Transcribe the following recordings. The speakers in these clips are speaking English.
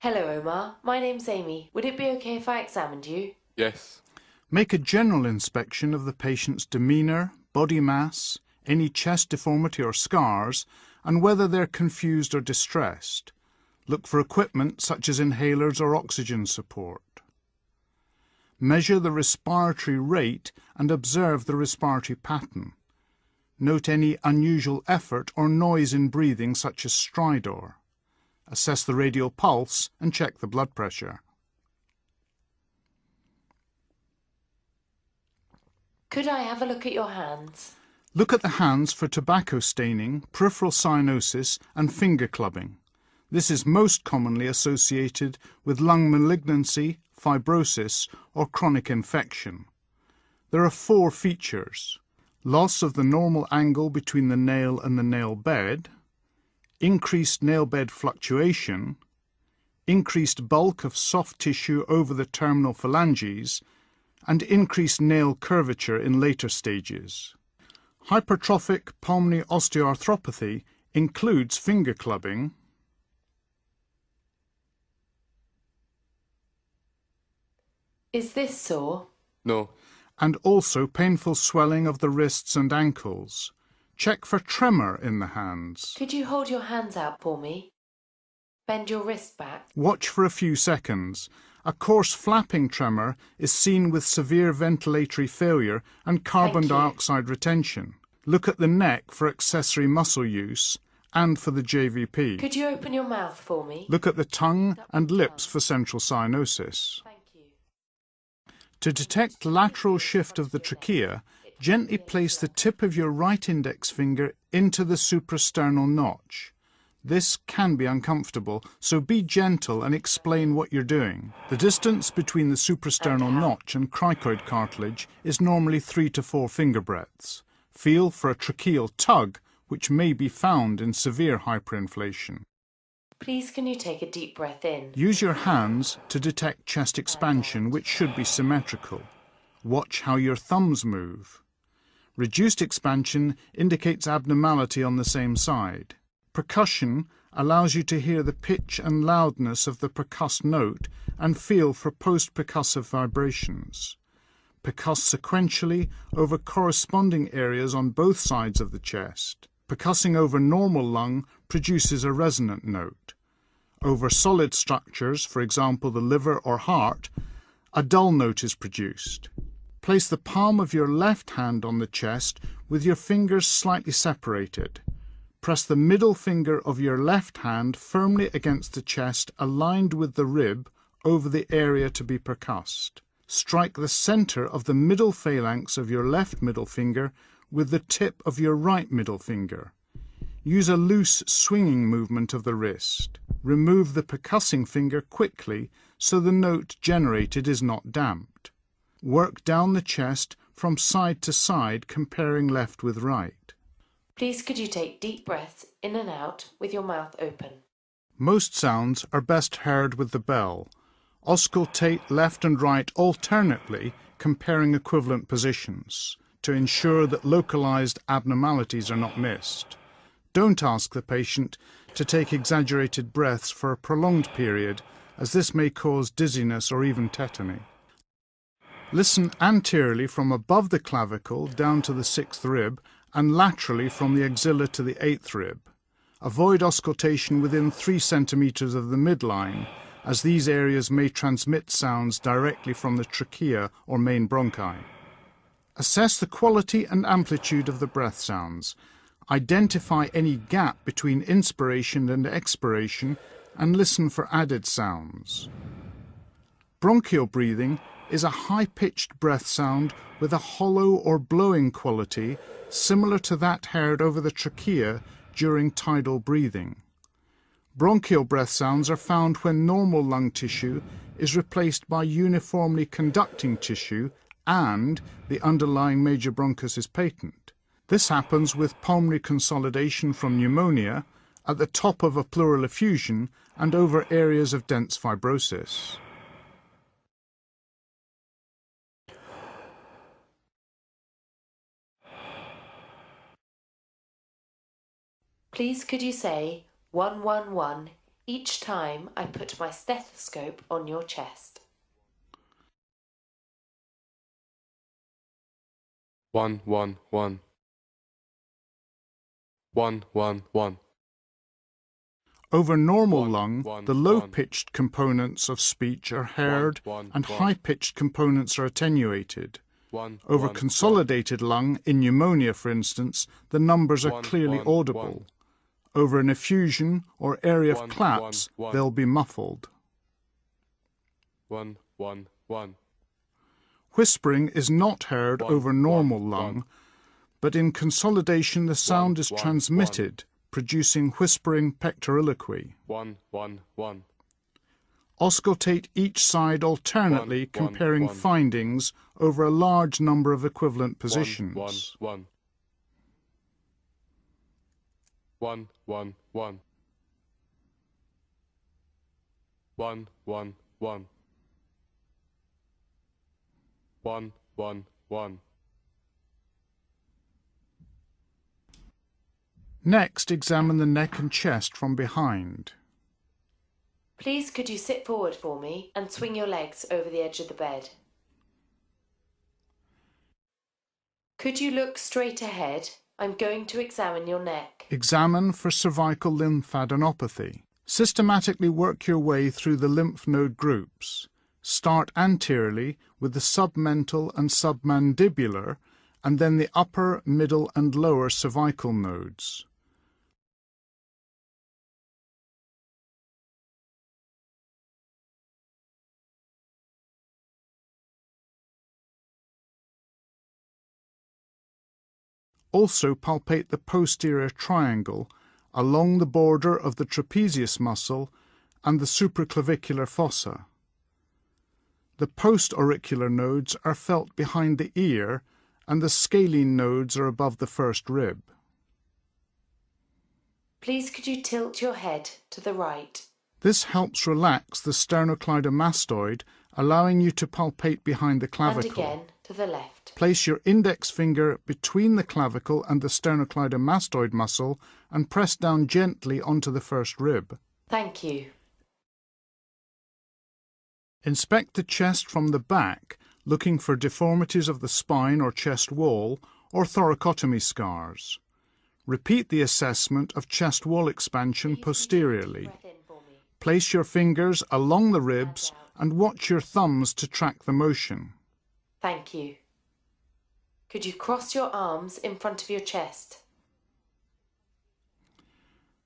Hello, Omar. My name's Amy. Would it be okay if I examined you? Yes. Make a general inspection of the patient's demeanour, body mass, any chest deformity or scars, and whether they're confused or distressed. Look for equipment such as inhalers or oxygen support. Measure the respiratory rate and observe the respiratory pattern. Note any unusual effort or noise in breathing such as stridor. Assess the radial pulse and check the blood pressure. Could I have a look at your hands? Look at the hands for tobacco staining, peripheral cyanosis and finger clubbing. This is most commonly associated with lung malignancy, fibrosis or chronic infection. There are 4 features: loss of the normal angle between the nail and the nail bed, increased nail bed fluctuation, increased bulk of soft tissue over the terminal phalanges, and increased nail curvature in later stages. Hypertrophic pulmonary osteoarthropathy includes finger clubbing, Is this sore? No. and also painful swelling of the wrists and ankles. Check for tremor in the hands. Could you hold your hands out for me? Bend your wrist back. Watch for a few seconds. A coarse flapping tremor is seen with severe ventilatory failure and carbon Thank you. dioxide retention. Look at the neck for accessory muscle use and for the JVP. Could you open your mouth for me? Look at the tongue and lips for central cyanosis. Thank you. To detect lateral shift of the trachea, gently place the tip of your right index finger into the suprasternal notch. This can be uncomfortable, so be gentle and explain what you're doing. The distance between the suprasternal notch and cricoid cartilage is normally 3 to 4 finger breadths. Feel for a tracheal tug, which may be found in severe hyperinflation. Please can you take a deep breath in? Use your hands to detect chest expansion, which should be symmetrical. Watch how your thumbs move. Reduced expansion indicates abnormality on the same side. Percussion allows you to hear the pitch and loudness of the percussed note and feel for post-percussive vibrations. Percuss sequentially over corresponding areas on both sides of the chest. Percussing over normal lung produces a resonant note. Over solid structures, for example the liver or heart, a dull note is produced. Place the palm of your left hand on the chest with your fingers slightly separated. Press the middle finger of your left hand firmly against the chest, aligned with the rib, over the area to be percussed. Strike the center of the middle phalanx of your left middle finger with the tip of your right middle finger. Use a loose swinging movement of the wrist. Remove the percussing finger quickly so the note generated is not damped. Work down the chest from side to side, comparing left with right. Please could you take deep breaths in and out with your mouth open? Most sounds are best heard with the bell. Auscultate left and right alternately, comparing equivalent positions, to ensure that localized abnormalities are not missed. Don't ask the patient to take exaggerated breaths for a prolonged period, as this may cause dizziness or even tetany. Listen anteriorly from above the clavicle down to the 6th rib and laterally from the axilla to the 8th rib. Avoid auscultation within 3 centimeters of the midline, as these areas may transmit sounds directly from the trachea or main bronchi. Assess the quality and amplitude of the breath sounds. Identify any gap between inspiration and expiration and listen for added sounds. Bronchial breathing is a high-pitched breath sound with a hollow or blowing quality similar to that heard over the trachea during tidal breathing. Bronchial breath sounds are found when normal lung tissue is replaced by uniformly conducting tissue and the underlying major bronchus is patent. This happens with pulmonary consolidation from pneumonia, at the top of a pleural effusion, and over areas of dense fibrosis. Please could you say 111 each time I put my stethoscope on your chest. 1 1 1 1 1 1. Over normal 1 lung, 1 the 1. low-pitched components of speech are heard 1 and 1. high-pitched components are attenuated. 1 Over 1 consolidated lung, in pneumonia for instance, the numbers are 1 clearly 1 audible. Over an effusion or area of 1 claps, 1 1. they'll be muffled. 1 1 1. Whispering is not heard 1 over 1 normal 1. lung, but in consolidation the sound is 1 transmitted, producing whispering pectoriloquy. 1 1 1. Auscultate each side alternately, 1 1 comparing 1. findings over a large number of equivalent 1 positions. 1 1. 1 1 1. 1 1 1. 1 1 1. Next, examine the neck and chest from behind. Please could you sit forward for me and swing your legs over the edge of the bed? Could you look straight ahead? I'm going to examine your neck. Examine for cervical lymphadenopathy. Systematically work your way through the lymph node groups. Start anteriorly with the submental and submandibular, and then the upper, middle and lower cervical nodes. Also palpate the posterior triangle along the border of the trapezius muscle and the supraclavicular fossa. The post-auricular nodes are felt behind the ear, and the scalene nodes are above the first rib. Please could you tilt your head to the right? This helps relax the sternocleidomastoid, allowing you to palpate behind the clavicle. And again to the left. Place your index finger between the clavicle and the sternocleidomastoid muscle and press down gently onto the first rib. Thank you. Inspect the chest from the back, looking for deformities of the spine or chest wall or thoracotomy scars. Repeat the assessment of chest wall expansion posteriorly. Place your fingers along the ribs and watch your thumbs to track the motion. Thank you. Could you cross your arms in front of your chest?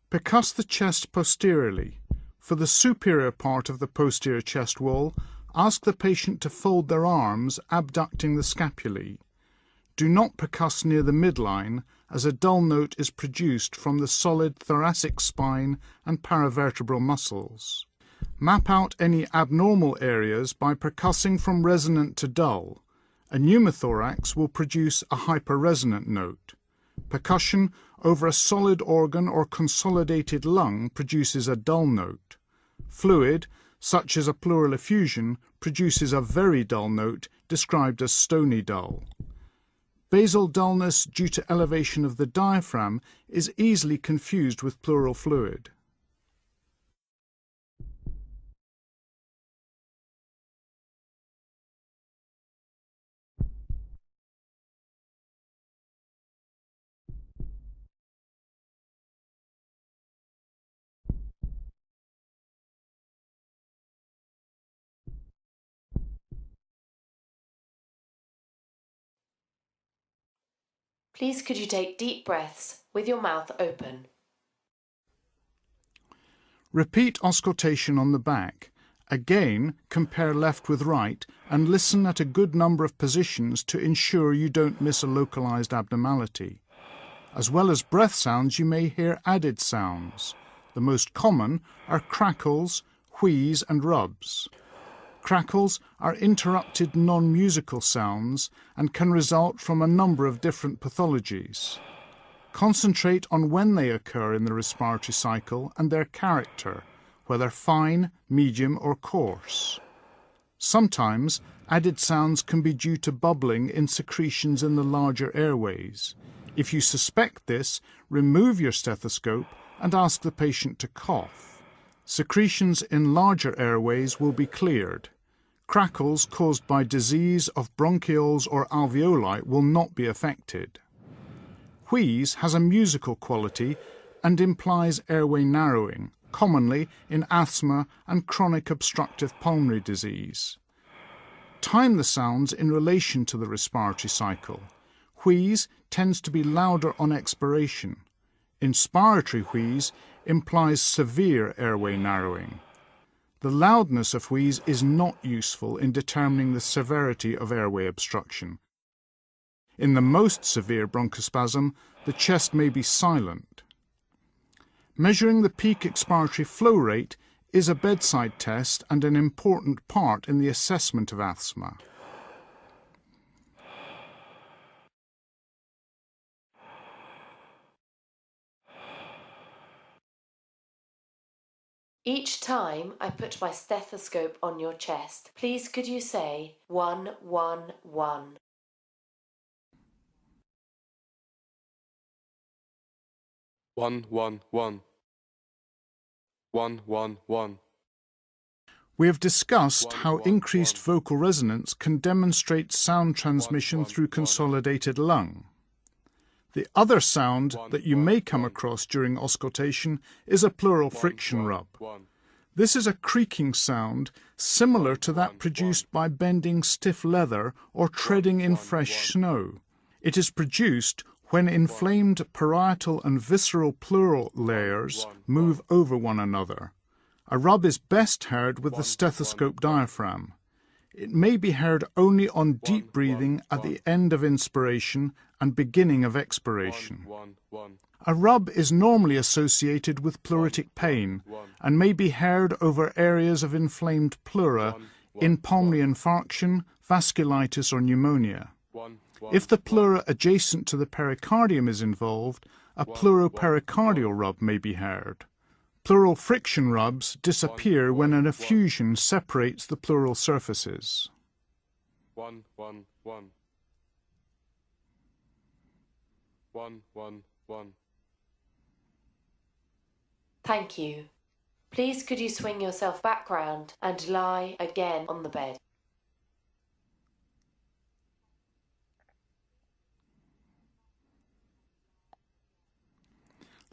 Percuss the chest posteriorly. For the superior part of the posterior chest wall, ask the patient to fold their arms, abducting the scapulae. Do not percuss near the midline, as a dull note is produced from the solid thoracic spine and paravertebral muscles. Map out any abnormal areas by percussing from resonant to dull. A pneumothorax will produce a hyperresonant note. Percussion over a solid organ or consolidated lung produces a dull note. Fluid, such as a pleural effusion, produces a very dull note described as stony dull. Basal dullness due to elevation of the diaphragm is easily confused with pleural fluid. Please could you take deep breaths with your mouth open? Repeat auscultation on the back. Again, compare left with right and listen at a good number of positions to ensure you don't miss a localized abnormality. As well as breath sounds, you may hear added sounds. The most common are crackles, wheeze and rubs. Crackles are interrupted non-musical sounds and can result from a number of different pathologies. Concentrate on when they occur in the respiratory cycle and their character, whether fine, medium or coarse. Sometimes added sounds can be due to bubbling in secretions in the larger airways. If you suspect this, remove your stethoscope and ask the patient to cough. Secretions in larger airways will be cleared. Crackles caused by disease of bronchioles or alveoli will not be affected. Wheeze has a musical quality and implies airway narrowing, commonly in asthma and chronic obstructive pulmonary disease. Time the sounds in relation to the respiratory cycle. Wheeze tends to be louder on expiration. Inspiratory wheeze implies severe airway narrowing. The loudness of wheeze is not useful in determining the severity of airway obstruction. In the most severe bronchospasm, the chest may be silent. Measuring the peak expiratory flow rate is a bedside test and an important part in the assessment of asthma. Each time I put my stethoscope on your chest, please could you say 111? 111. 111. We have discussed how increased vocal resonance can demonstrate sound transmission through consolidated lung. The other sound that you may come across during auscultation is a pleural friction rub. This is a creaking sound similar to that produced by bending stiff leather or treading in fresh snow. It is produced when inflamed parietal and visceral pleural layers move over one another. A rub is best heard with the stethoscope diaphragm. It may be heard only on deep breathing at the end of inspiration and beginning of expiration. A rub is normally associated with pleuritic pain and may be heard over areas of inflamed pleura in pulmonary infarction, vasculitis or pneumonia. If the pleura adjacent to the pericardium is involved, a pleuropericardial rub may be heard. Pleural friction rubs disappear when an effusion separates the pleural surfaces. 111. 111. Thank you. Please could you swing yourself back round and lie again on the bed?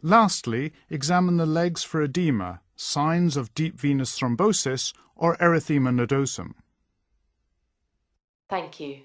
Lastly, examine the legs for edema, signs of deep venous thrombosis or erythema nodosum. Thank you.